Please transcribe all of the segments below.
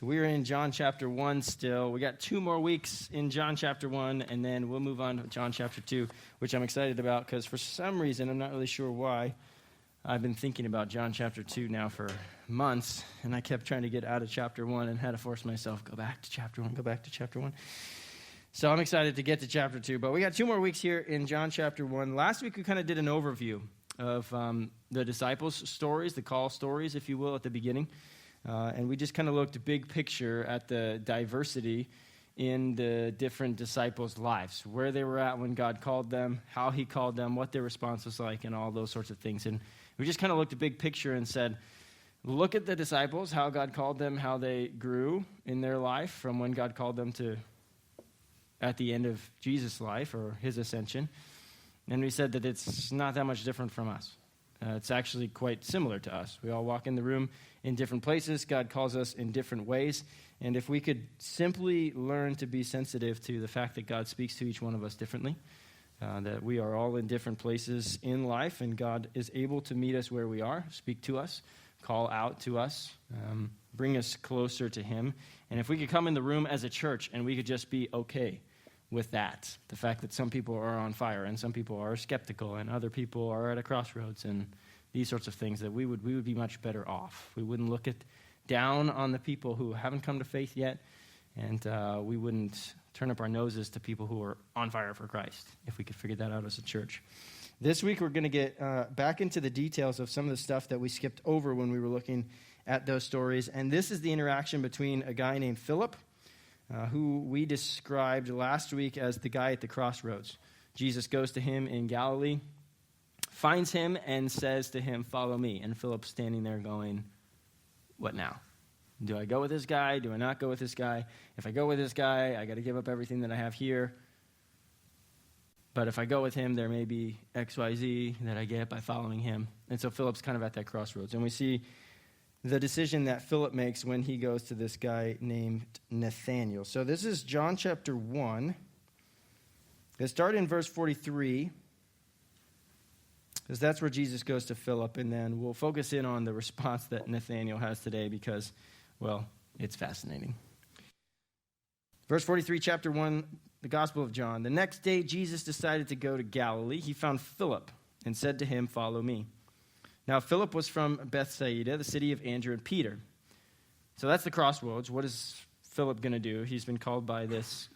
So we're in John chapter 1 still. We got 2 more weeks in John chapter 1, and then we'll move on to John chapter 2, which I'm excited about because for some reason, I'm not really sure why, I've been thinking about John chapter 2 now for months, and I kept trying to get out of chapter 1 and had to force myself, go back to chapter 1, go back to chapter 1. So I'm excited to get to chapter 2, but we got 2 more weeks here in John chapter 1. Last week we kind of did an overview of the disciples' stories, the call stories, if you will, at the beginning. And we just kind of looked big picture at the diversity in the different disciples' lives, where they were at when God called them, how he called them, what their response was like, and all those sorts of things. And we just kind of looked at big picture and said, look at the disciples, how God called them, how they grew in their life from when God called them to at the end of Jesus' life or his ascension. And we said that it's not that much different from us. It's actually quite similar to us. We all walk in the room in different places. God calls us in different ways. And if we could simply learn to be sensitive to the fact that God speaks to each one of us differently, that we are all in different places in life, and God is able to meet us where we are, speak to us, call out to us, bring us closer to him. And if we could come in the room as a church and we could just be okay with that, the fact that some people are on fire and some people are skeptical and other people are at a crossroads and these sorts of things, that we would be much better off. We wouldn't look down on the people who haven't come to faith yet, and we wouldn't turn up our noses to people who are on fire for Christ, if we could figure that out as a church. This week we're going to get back into the details of some of the stuff that we skipped over when we were looking at those stories, and this is the interaction between a guy named Philip, who we described last week as the guy at the crossroads. Jesus goes to him in Galilee, finds him, and says to him, "Follow me." And Philip's standing there going, "What now? Do I go with this guy? Do I not go with this guy? If I go with this guy, I got to give up everything that I have here. But if I go with him, there may be XYZ that I get by following him." And so Philip's kind of at that crossroads. And we see the decision that Philip makes when he goes to this guy named Nathanael. So this is John chapter 1. Let's start in verse 43, because that's where Jesus goes to Philip, and then we'll focus in on the response that Nathanael has today because, well, it's fascinating. Verse 43, chapter 1, the Gospel of John. The next day, Jesus decided to go to Galilee. He found Philip and said to him, "Follow me." Now, Philip was from Bethsaida, the city of Andrew and Peter. So that's the crossroads. What is Philip going to do? He's been called by this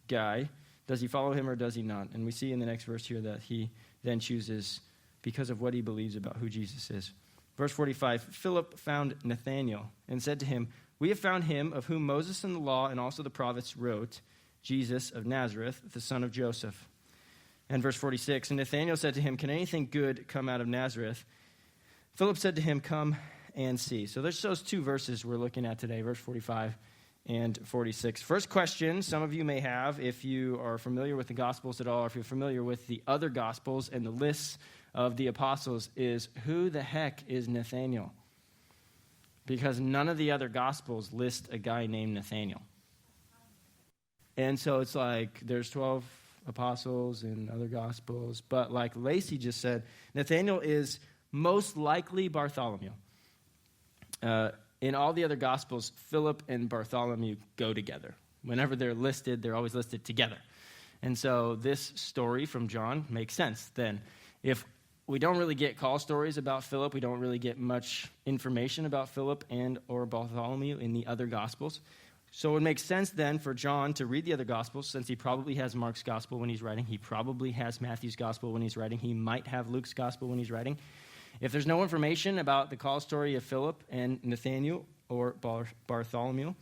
guy. Does he follow him or does he not? And we see in the next verse here that he then chooses because of what he believes about who Jesus is. Verse 45, Philip found Nathanael and said to him, "We have found him of whom Moses and the law and also the prophets wrote, Jesus of Nazareth, the son of Joseph." And verse 46, and Nathanael said to him, "Can anything good come out of Nazareth?" Philip said to him, "Come and see." So there's those 2 verses we're looking at today, verse 45 and 46. First question some of you may have, if you are familiar with the Gospels at all, or if you're familiar with the other Gospels and the lists of the apostles, is who the heck is Nathanael? Because none of the other Gospels list a guy named Nathanael. And so it's like there's 12 apostles in other Gospels, but like Lacey just said, Nathanael is most likely Bartholomew. In all the other Gospels, Philip and Bartholomew go together. Whenever they're listed, they're always listed together. And so this story from John makes sense then. If we don't really get call stories about Philip, we don't really get much information about Philip and or Bartholomew in the other Gospels. So it makes sense then for John to read the other Gospels, since he probably has Mark's Gospel when he's writing. He probably has Matthew's Gospel when he's writing. He might have Luke's Gospel when he's writing. If there's no information about the call story of Philip and Nathanael or Bartholomew,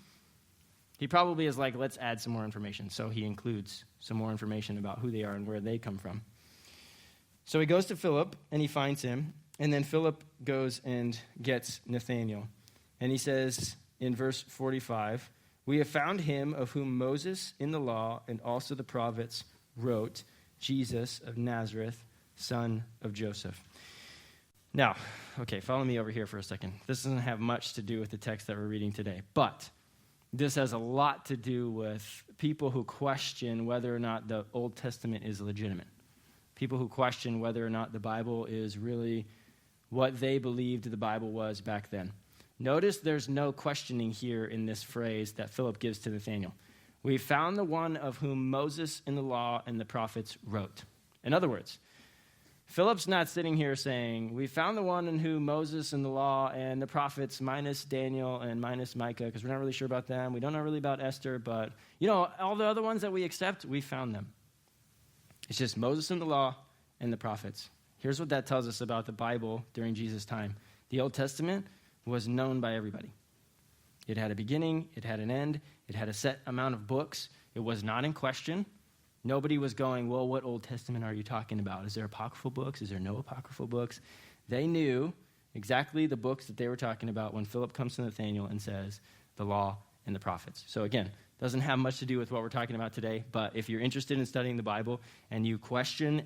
he probably is like, let's add some more information. So he includes some more information about who they are and where they come from. So he goes to Philip and he finds him. And then Philip goes and gets Nathanael. And he says in verse 45, "We have found him of whom Moses in the law and also the prophets wrote, Jesus of Nazareth, son of Joseph." Now, okay, follow me over here for a second. This doesn't have much to do with the text that we're reading today, but this has a lot to do with people who question whether or not the Old Testament is legitimate. People who question whether or not the Bible is really what they believed the Bible was back then. Notice there's no questioning here in this phrase that Philip gives to Nathanael. We found the one of whom Moses in the law and the prophets wrote. In other words, Philip's not sitting here saying, we found the one in whom Moses and the law and the prophets minus Daniel and minus Micah, because we're not really sure about them. We don't know really about Esther, but, all the other ones that we accept, we found them. It's just Moses and the law and the prophets. Here's what that tells us about the Bible during Jesus' time. The Old Testament was known by everybody. It had a beginning, it had an end, it had a set amount of books. It was not in question. Nobody was going, well, what Old Testament are you talking about? Is there apocryphal books? Is there no apocryphal books? They knew exactly the books that they were talking about when Philip comes to Nathanael and says, the law and the prophets. So again, doesn't have much to do with what we're talking about today, but if you're interested in studying the Bible and you question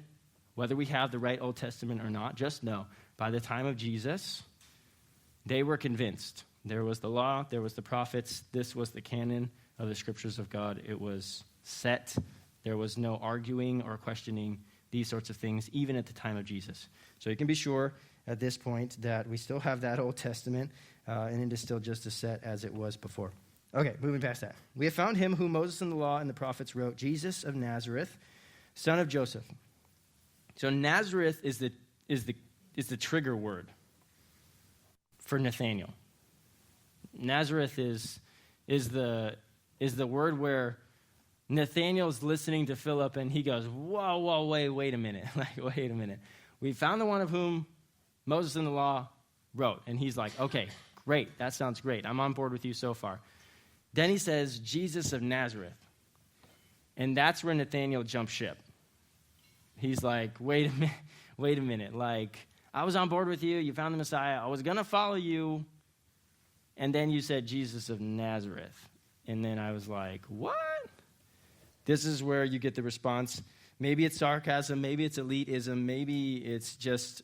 whether we have the right Old Testament or not, just know, by the time of Jesus, they were convinced. There was the law, there was the prophets, this was the canon of the scriptures of God. It was set. There was no arguing or questioning these sorts of things, even at the time of Jesus. So you can be sure at this point that we still have that Old Testament, and it is still just as set as it was before. Okay, moving past that. We have found him whom Moses in the law and the prophets wrote, Jesus of Nazareth, son of Joseph. So Nazareth is the trigger word for Nathanael. Nazareth is the word where Nathanael's listening to Philip, and he goes, whoa, wait a minute. Wait a minute. We found the one of whom Moses in the law wrote. And he's like, okay, great. That sounds great. I'm on board with you so far. Then he says, Jesus of Nazareth. And that's where Nathanael jumps ship. He's like, wait a minute. Like, I was on board with you. You found the Messiah. I was going to follow you. And then you said Jesus of Nazareth. And then I was like, what? This is where you get the response. Maybe it's sarcasm. Maybe it's elitism. Maybe it's just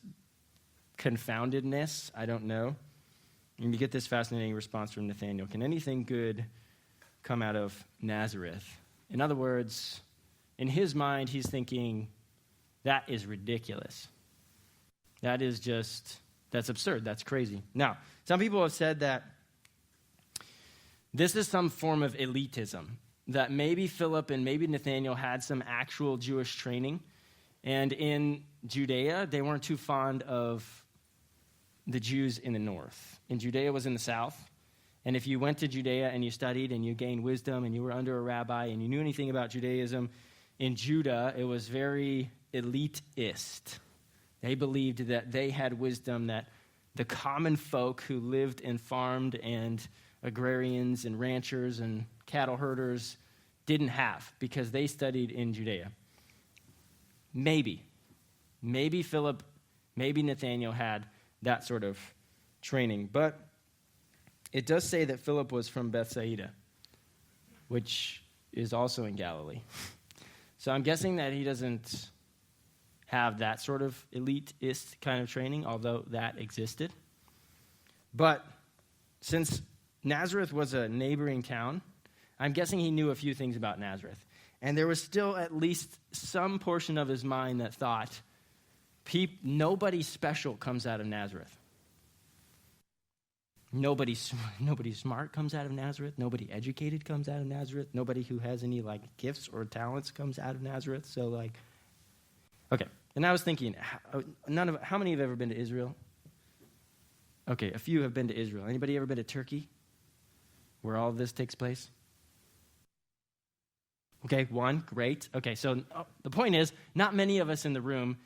confoundedness. I don't know. And you get this fascinating response from Nathanael. Can anything good come out of Nazareth? In other words, in his mind, he's thinking, that is ridiculous. That's absurd. That's crazy. Now, some people have said that this is some form of elitism, that maybe Philip and maybe Nathanael had some actual Jewish training, and in Judea, they weren't too fond of the Jews in the north. And Judea was in the south, and if you went to Judea and you studied and you gained wisdom and you were under a rabbi and you knew anything about Judaism, in Judah, it was very elitist. They believed that they had wisdom that the common folk who lived and farmed and agrarians and ranchers and cattle herders didn't have because they studied in Judea. Maybe Philip, maybe Nathanael had that sort of training. But it does say that Philip was from Bethsaida, which is also in Galilee. So I'm guessing that he doesn't have that sort of elitist kind of training, although that existed. But since Nazareth was a neighboring town, I'm guessing he knew a few things about Nazareth. And there was still at least some portion of his mind that thought, nobody special comes out of Nazareth. Nobody smart comes out of Nazareth. Nobody educated comes out of Nazareth. Nobody who has any gifts or talents comes out of Nazareth. So okay. And I was thinking, how many have ever been to Israel? Okay, a few have been to Israel. Anybody ever been to Turkey, where all of this takes place? Okay, one, great. Okay, so the point is, not many of us in the room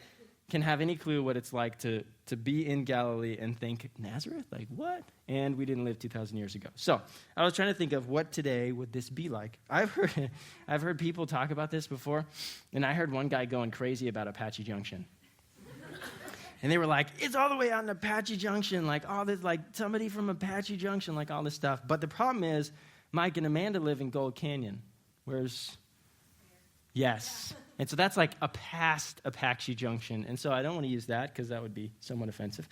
can have any clue what it's like to be in Galilee and think, Nazareth? Like, what? And we didn't live 2,000 years ago. So I was trying to think of what today would this be like. I've heard people talk about this before, and I heard one guy going crazy about Apache Junction. And they were like, it's all the way out in Apache Junction, all this, somebody from Apache Junction, all this stuff. But the problem is, Mike and Amanda live in Gold Canyon. Yes. And so that's a past Apache Junction. And so I don't want to use that because that would be somewhat offensive.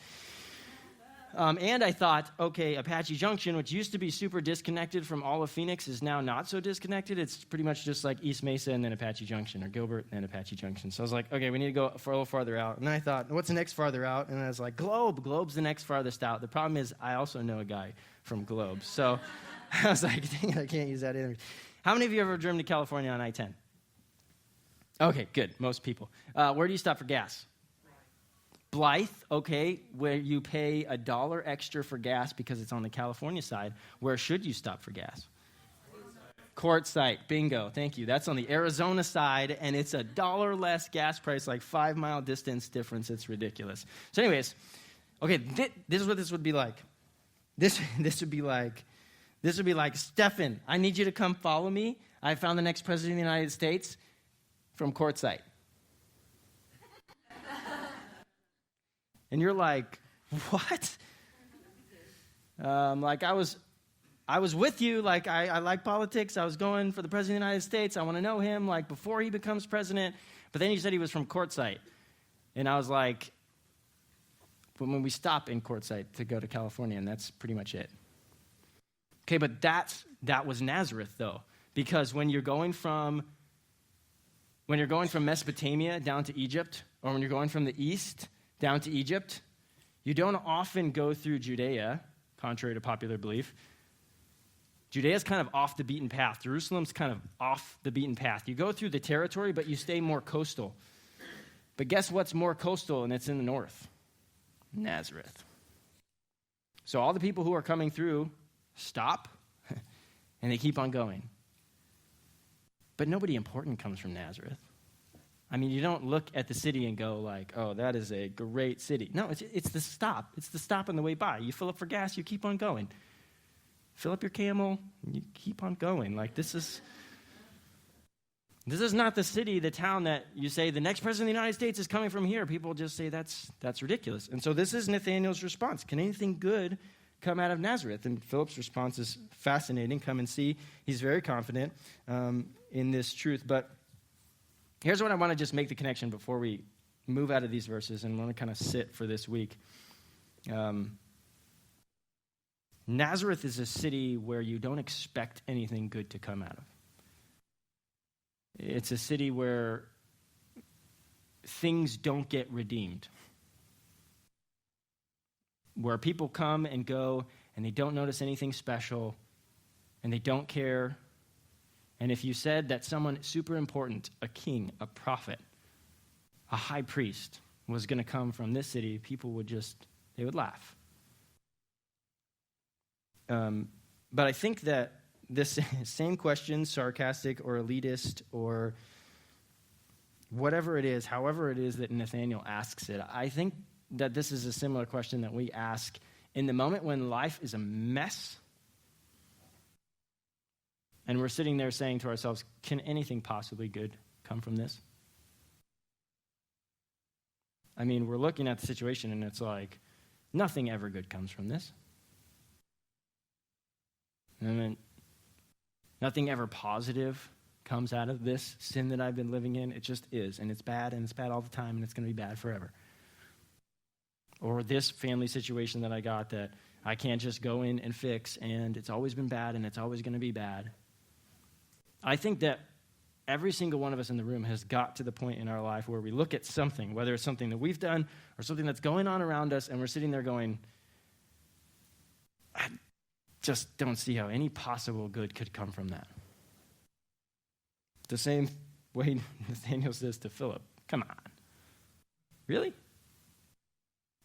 And I thought, okay, Apache Junction, which used to be super disconnected from all of Phoenix, is now not so disconnected. It's pretty much just like East Mesa and then Apache Junction, or Gilbert and then Apache Junction. So I was like, okay, we need to go for a little farther out. And then I thought, what's the next farther out? And I was like, Globe. Globe's the next farthest out. The problem is I also know a guy from Globe. So I was like, dang it, I can't use that either. How many of you ever driven to California on I-10? Okay, good. Most people. Where do you stop for gas? Blythe, okay, where you pay $1 extra for gas because it's on the California side. Where should you stop for gas? Quartzsite, bingo, thank you. That's on the Arizona side, and it's $1 less gas price, like 5-mile distance difference. It's ridiculous. So anyways, okay, this is what this would be like. This would be like, Stefan, I need you to come follow me. I found the next president of the United States from Quartzsite. And you're like, what? Like I was with you. Like I like politics. I was going for the president of the United States. I want to know him like before he becomes president. But then you said he was from Quartzsite. And I was like, but when we stop in Quartzsite to go to California, and that's pretty much it. Okay, but that was Nazareth though. Because when you're going from Mesopotamia down to Egypt, or when you're going from the east down to Egypt, you don't often go through Judea, contrary to popular belief. Judea's kind of off the beaten path. Jerusalem's kind of off the beaten path. You go through the territory, but you stay more coastal. But guess what's more coastal, and it's in the north? Nazareth. So all the people who are coming through stop, and they keep on going. But nobody important comes from Nazareth. I mean, you don't look at the city and go like, oh, that is a great city. No, it's the stop. It's the stop on the way by. You fill up for gas, you keep on going. Fill up your Camel, and you keep on going. Like, this is not the city, the town that you say, the next president of the United States is coming from here. People just say that's ridiculous. And so this is Nathanael's response. Can anything good come out of Nazareth? And Philip's response is fascinating. Come and see. He's very confident in this truth. But here's what I want to just make the connection before we move out of these verses and want to kind of sit for this week. Nazareth is a city where you don't expect anything good to come out of. It's a city where things don't get redeemed. Where people come and go and they don't notice anything special and they don't care. And if you said that someone super important, a king, a prophet, a high priest, was going to come from this city, people would they would laugh. But I think that this same question, sarcastic or elitist or whatever it is, however it is that Nathanael asks it, I think that this is a similar question that we ask in the moment when life is a mess. And we're sitting there saying to ourselves, can anything possibly good come from this? I mean, we're looking at the situation and it's like, nothing ever good comes from this. And then nothing ever positive comes out of this sin that I've been living in. It just is, and it's bad all the time, and it's going to be bad forever. Or this family situation that I got that I can't just go in and fix, and it's always been bad, and it's always going to be bad. I think that every single one of us in the room has got to the point in our life where we look at something, whether it's something that we've done or something that's going on around us, and we're sitting there going, I just don't see how any possible good could come from that. The same way Nathanael says to Philip, come on. Really?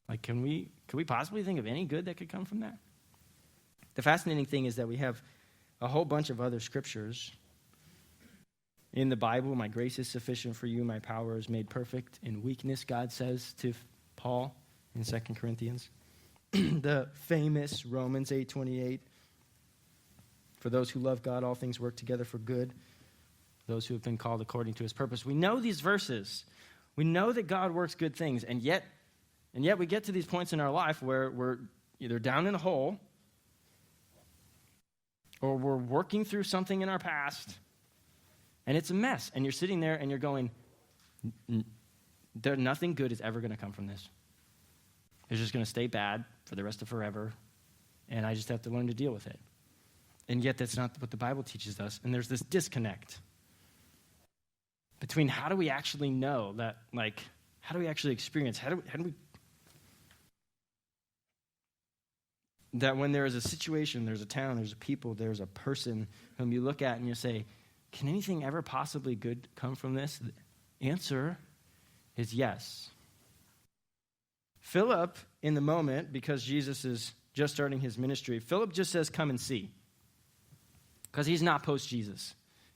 Like, can we possibly think of any good that could come from that? The fascinating thing is that we have a whole bunch of other scriptures in the Bible. My grace is sufficient for you. My power is made perfect in weakness, God says to Paul in 2 Corinthians. The famous Romans 8:28. For those who love God, all things work together for good. Those who have been called according to his purpose. We know these verses. We know that God works good things, and yet we get to these points in our life where we're either down in a hole or we're working through something in our past, and it's a mess. And you're sitting there and you're going, nothing good is ever going to come from this. is just going to stay bad for the rest of forever, and I just have to learn to deal with it. And yet that's not what the Bible teaches us, and there's this disconnect between how do we actually know that, like, how do we actually experience, how do we, that when there is a situation, there's a town, there's a people, there's a person whom you look at and you say, can anything ever possibly good come from this? The answer is yes. Philip, in the moment, because Jesus is just starting his ministry, Philip just says, come and see. Because he's not post-Jesus.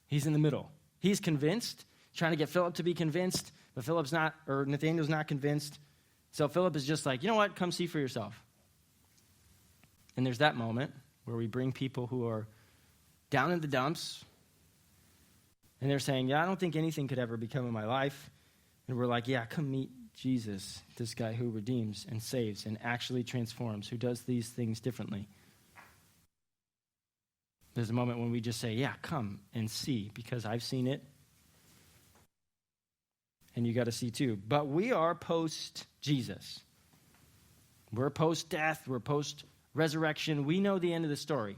He's in the middle. He's convinced, trying to get Philip to be convinced, but Philip's not, or Nathanael's not convinced. So Philip is just like, you know what, come see for yourself. And there's that moment where we bring people who are down in the dumps, and they're saying, yeah, I don't think anything could ever become in my life. And we're like, yeah, come meet Jesus, this guy who redeems and saves and actually transforms, who does these things differently. There's a moment when we just say, yeah, come and see, because I've seen it, and you got to see too. But we are post-Jesus. We're post-death. We're post-resurrection. We know the end of the story.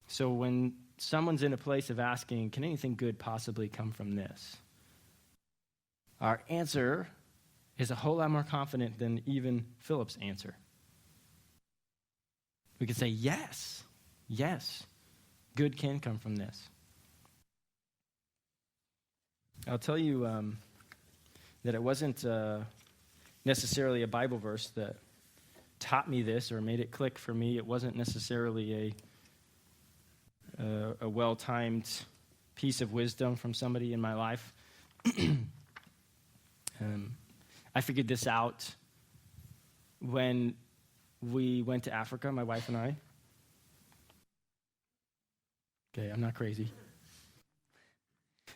So when someone's in a place of asking, can anything good possibly come from this? Our answer is a whole lot more confident than even Philip's answer. We could say, yes, good can come from this. I'll tell you that it wasn't necessarily a Bible verse that taught me this or made it click for me. It wasn't necessarily a well-timed piece of wisdom from somebody in my life. I figured this out when we went to Africa, my wife and I. Okay, I'm not crazy.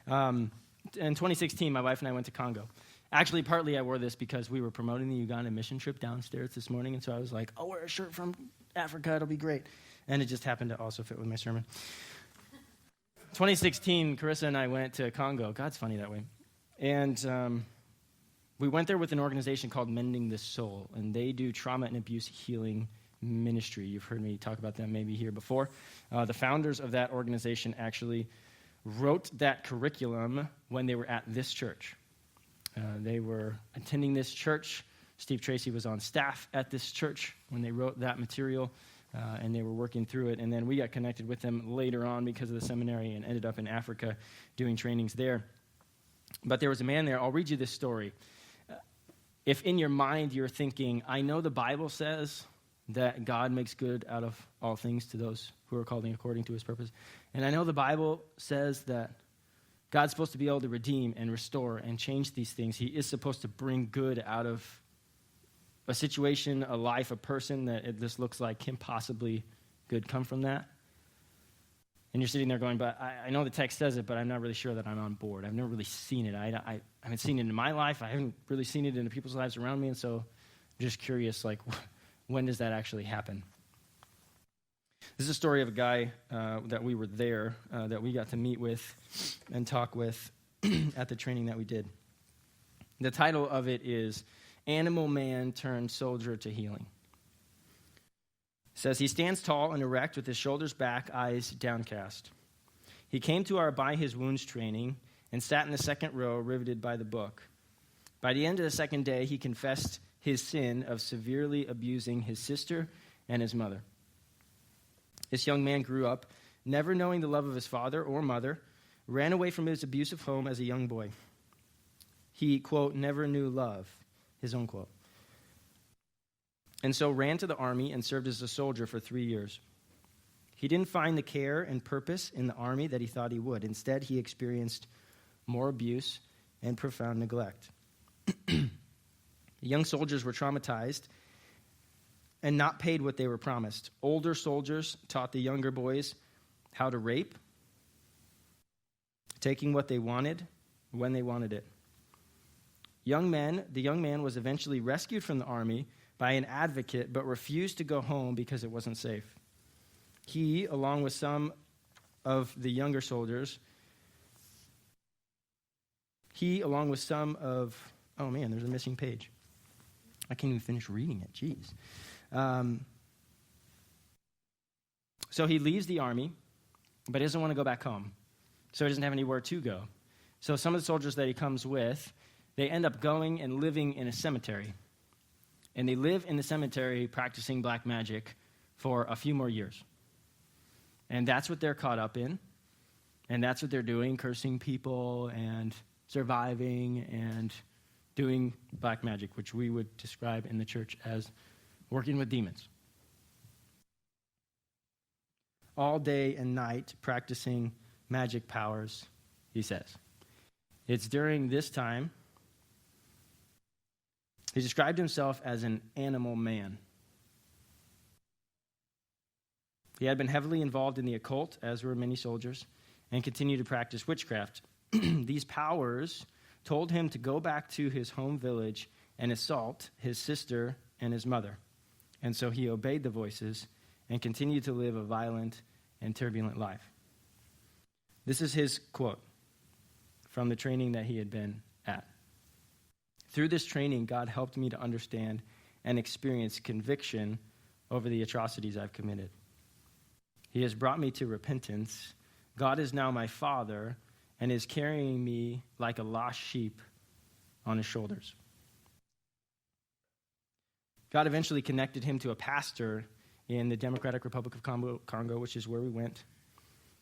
In 2016, my wife and I went to Congo. Actually, partly I wore this because we were promoting the Uganda mission trip downstairs this morning, and so I was like, I'll wear a shirt from Africa, it'll be great. And it just happened to also fit with my sermon. 2016, Carissa and I went to Congo. God's funny that way. And we went there with an organization called Mending the Soul, and they do trauma and abuse healing ministry. You've heard me talk about them maybe here before. The founders of that organization actually wrote that curriculum when they were at this church. They were attending this church. Steve Tracy was on staff at this church when they wrote that material, and they were working through it. And then we got connected with them later on because of the seminary and ended up in Africa doing trainings there. But there was a man there. I'll read you this story. If in your mind you're thinking, I know the Bible says that God makes good out of all things to those who are called according to his purpose, and I know the Bible says that God's supposed to be able to redeem and restore and change these things. He is supposed to bring good out of a situation, a life, a person that this looks like can possibly good come from that. And you're sitting there going, but I know the text says it, but I'm not really sure that I'm on board. I've never really seen it. I haven't seen it in my life. I haven't really seen it in the people's lives around me. And so I'm just curious, like, when does that actually happen? This is a story of a guy that we were there, that we got to meet with and talk with at the training that we did. The title of it is Animal Man Turned Soldier to Healing. It says, he stands tall and erect with his shoulders back, eyes downcast. He came to our By His Wounds training and sat in the second row, riveted by the book. By the end of the second day, he confessed his sin of severely abusing his sister and his mother. This young man grew up, never knowing the love of his father or mother, ran away from his abusive home as a young boy. He, quote, never knew love, his own quote. And so ran to the army and served as a soldier for 3 years. He didn't find the care and purpose in the army that he thought he would. Instead, he experienced more abuse and profound neglect. The young soldiers were traumatized and not paid what they were promised. Older soldiers taught the younger boys how to rape, taking what they wanted when they wanted it. The young man was eventually rescued from the army by an advocate, but refused to go home because it wasn't safe. He, along with some of the Oh, man, there's a missing page. I can't even finish reading it. Jeez. So he leaves the army, but he doesn't want to go back home. So he doesn't have anywhere to go. So some of the soldiers that he comes with, they end up going and living in a cemetery. And they live in the cemetery practicing black magic for a few more years. And that's what they're caught up in. And that's what they're doing, cursing people and surviving and doing black magic, which we would describe in the church as working with demons. All day and night practicing magic powers, he says. It's during this time, he described himself as an animal man. He had been heavily involved in the occult, as were many soldiers, and continued to practice witchcraft. These powers told him to go back to his home village and assault his sister and his mother. And so he obeyed the voices and continued to live a violent and turbulent life. This is his quote from the training that he had been at. Through this training, God helped me to understand and experience conviction over the atrocities I've committed. He has brought me to repentance. God is now my Father and is carrying me like a lost sheep on his shoulders. God eventually connected him to a pastor in the Democratic Republic of Congo, which is where we went,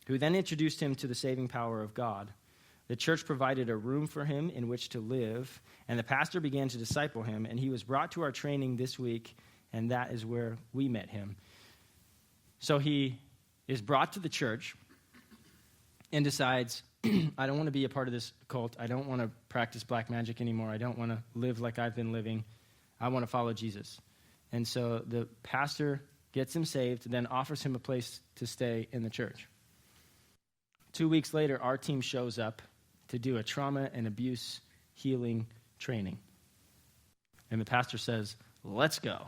who then introduced him to the saving power of God. The church provided a room for him in which to live, and the pastor began to disciple him, and he was brought to our training this week, and that is where we met him. So he is brought to the church and decides, I don't want to be a part of this cult. I don't want to practice black magic anymore. I don't want to live like I've been living. I want to follow Jesus. And so the pastor gets him saved, then offers him a place to stay in the church. 2 weeks later, our team shows up to do a trauma and abuse healing training. And the pastor says, let's go.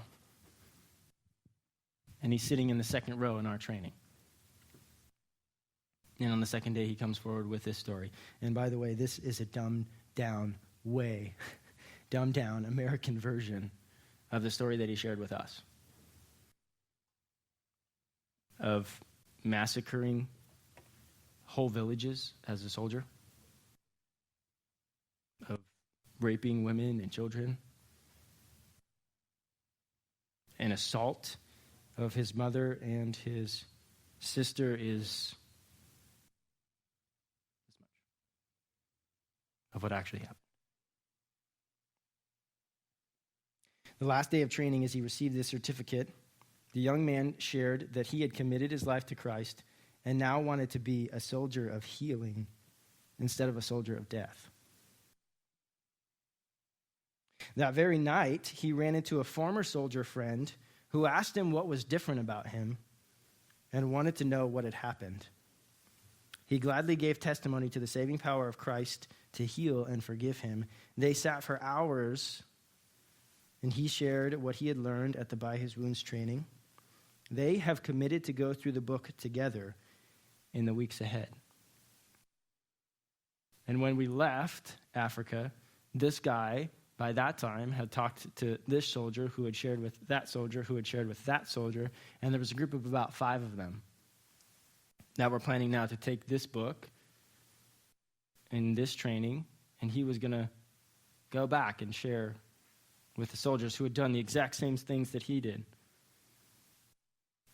And he's sitting in the second row in our training. And on the second day, he comes forward with this story. And by the way, this is a dumbed down American version of the story that he shared with us. Of massacring whole villages as a soldier. Of raping women and children. An assault of his mother and his sister is of what actually happened. The last day of training, as he received this certificate, the young man shared that he had committed his life to Christ and now wanted to be a soldier of healing instead of a soldier of death. That very night, he ran into a former soldier friend who asked him what was different about him and wanted to know what had happened. He gladly gave testimony to the saving power of Christ to heal and forgive him. They sat for hours, and he shared what he had learned at the By His Wounds training. They have committed to go through the book together in the weeks ahead. And when we left Africa, this guy, by that time, had talked to this soldier who had shared with that soldier who had shared with that soldier, and there was a group of about 5 of them that were planning now to take this book and this training, and he was going to go back and share with the soldiers who had done the exact same things that he did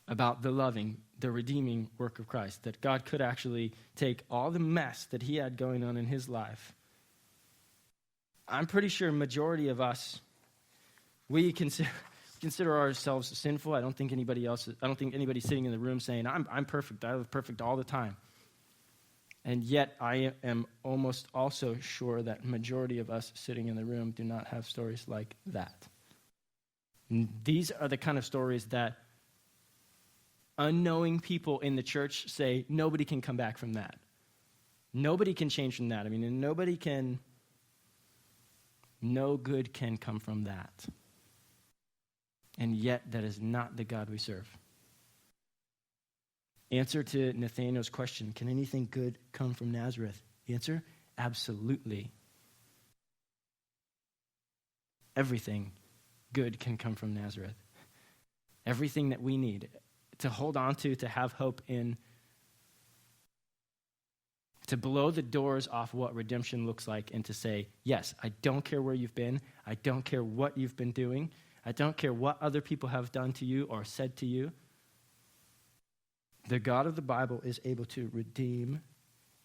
about the loving, the redeeming work of Christ, that God could actually take all the mess that he had going on in his life. I'm pretty sure majority of us, we consider ourselves sinful. I don't think anybody sitting in the room saying, I'm perfect. I live perfect all the time. And yet I am almost also sure that majority of us sitting in the room do not have stories like that. And these are the kind of stories that unknowing people in the church say, nobody can come back from that. Nobody can change from that. And no good can come from that. And yet, that is not the God we serve. Answer to Nathanael's question, can anything good come from Nazareth? Answer, absolutely. everything good can come from Nazareth. Everything that we need to hold on to have hope in, to blow the doors off what redemption looks like and to say, yes, I don't care where you've been. I don't care what you've been doing. I don't care what other people have done to you or said to you. The God of the Bible is able to redeem,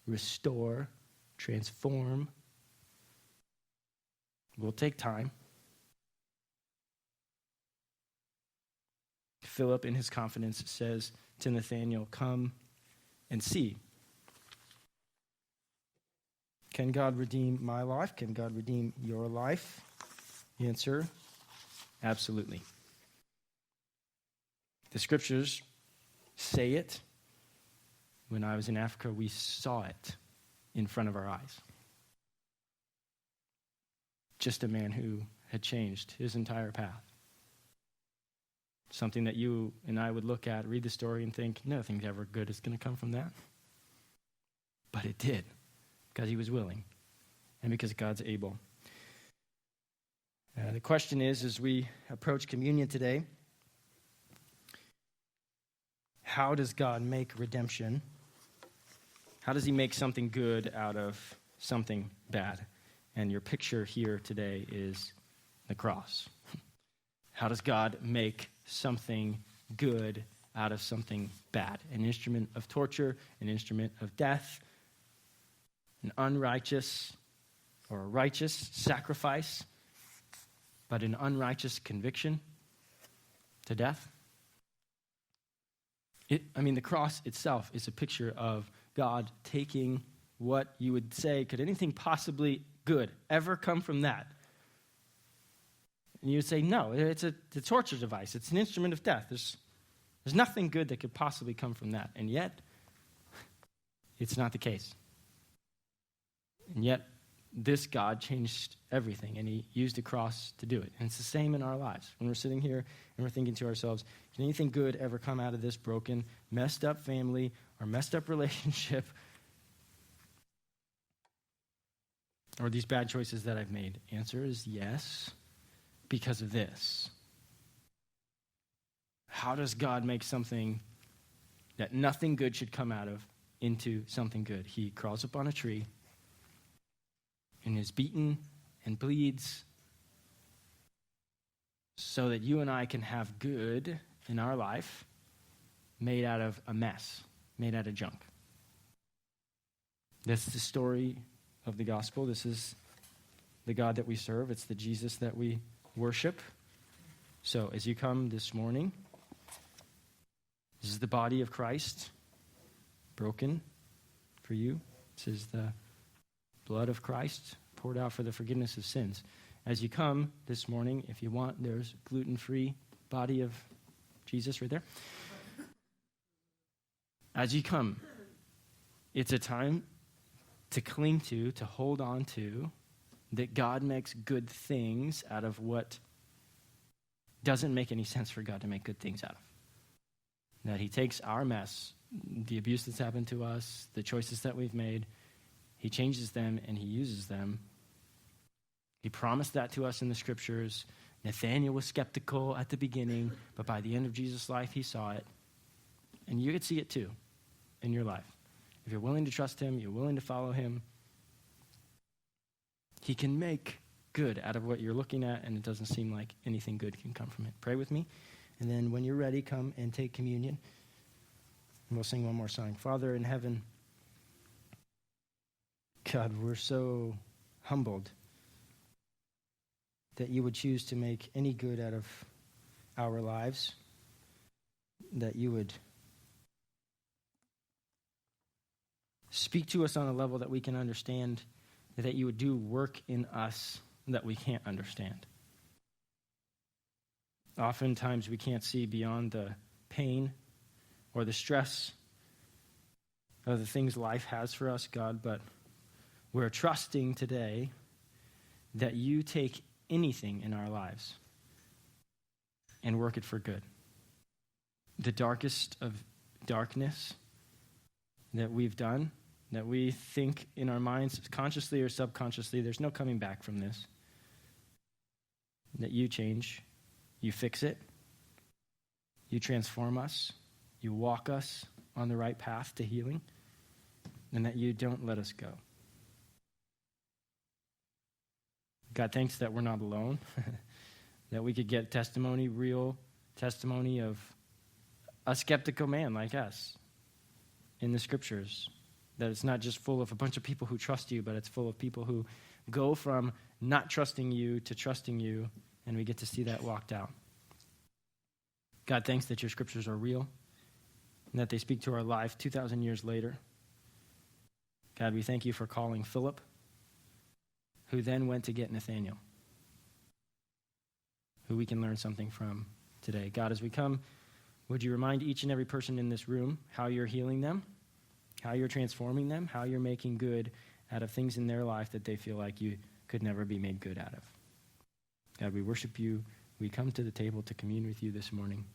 restore, transform. Will take time. Philip, in his confidence, says to Nathanael, come and see. Can God redeem my life? Can God redeem your life? Answer, absolutely. The scriptures say it. When I was in Africa, we saw it in front of our eyes. Just a man who had changed his entire path. Something that you and I would look at, read the story, and think, nothing ever good is going to come from that. But it did, because he was willing, and because God's able. The question is, as we approach communion today, how does God make redemption? How does he make something good out of something bad? And your picture here today is the cross. How does God make something good out of something bad? An instrument of torture, an instrument of death, an unrighteous or a righteous sacrifice, but an unrighteous conviction to death. The cross itself is a picture of God taking what you would say, could anything possibly good ever come from that? And you would say, no, it's a torture device. It's an instrument of death. There's nothing good that could possibly come from that. And yet, it's not the case. And yet, this God changed everything, and he used the cross to do it. And it's the same in our lives. When we're sitting here and we're thinking to ourselves, can anything good ever come out of this broken, messed up family or messed up relationship or these bad choices that I've made? Answer is yes, because of this. How does God make something that nothing good should come out of into something good? He crawls up on a tree and is beaten and bleeds so that you and I can have good in our life made out of a mess, made out of junk. That's the story of the gospel. This is the God that we serve. It's the Jesus that we worship. So as you come this morning, this is the body of Christ broken for you. This is the blood of Christ poured out for the forgiveness of sins. As you come this morning, if you want, there's gluten-free body of Jesus right there. As you come, it's a time to cling to hold on to, that God makes good things out of what doesn't make any sense for God to make good things out of. That he takes our mess, the abuse that's happened to us, the choices that we've made, he changes them and he uses them. He promised that to us in the scriptures. Nathanael was skeptical at the beginning, but by the end of Jesus' life, he saw it. And you could see it too in your life. If you're willing to trust him, you're willing to follow him, he can make good out of what you're looking at, and it doesn't seem like anything good can come from it. Pray with me, and then when you're ready, come and take communion. And we'll sing one more song. Father in heaven, God, we're so humbled that you would choose to make any good out of our lives, that you would speak to us on a level that we can understand, that you would do work in us that we can't understand. Oftentimes we can't see beyond the pain or the stress of the things life has for us, God, but we're trusting today that you take anything in our lives and work it for good. The darkest of darkness that we've done, that we think in our minds, consciously or subconsciously, there's no coming back from this. that you change, you fix it, you transform us, you walk us on the right path to healing, and that you don't let us go. God, thanks that we're not alone, that we could get testimony, real testimony of a skeptical man like us in the scriptures, that it's not just full of a bunch of people who trust you, but it's full of people who go from not trusting you to trusting you, and we get to see that walked out. God, thanks that your scriptures are real and that they speak to our life 2,000 years later. God, we thank you for calling Philip, who then went to get Nathanael, who we can learn something from today. God, as we come, would you remind each and every person in this room how you're healing them, how you're transforming them, how you're making good out of things in their life that they feel like you could never be made good out of. God, we worship you. We come to the table to commune with you this morning.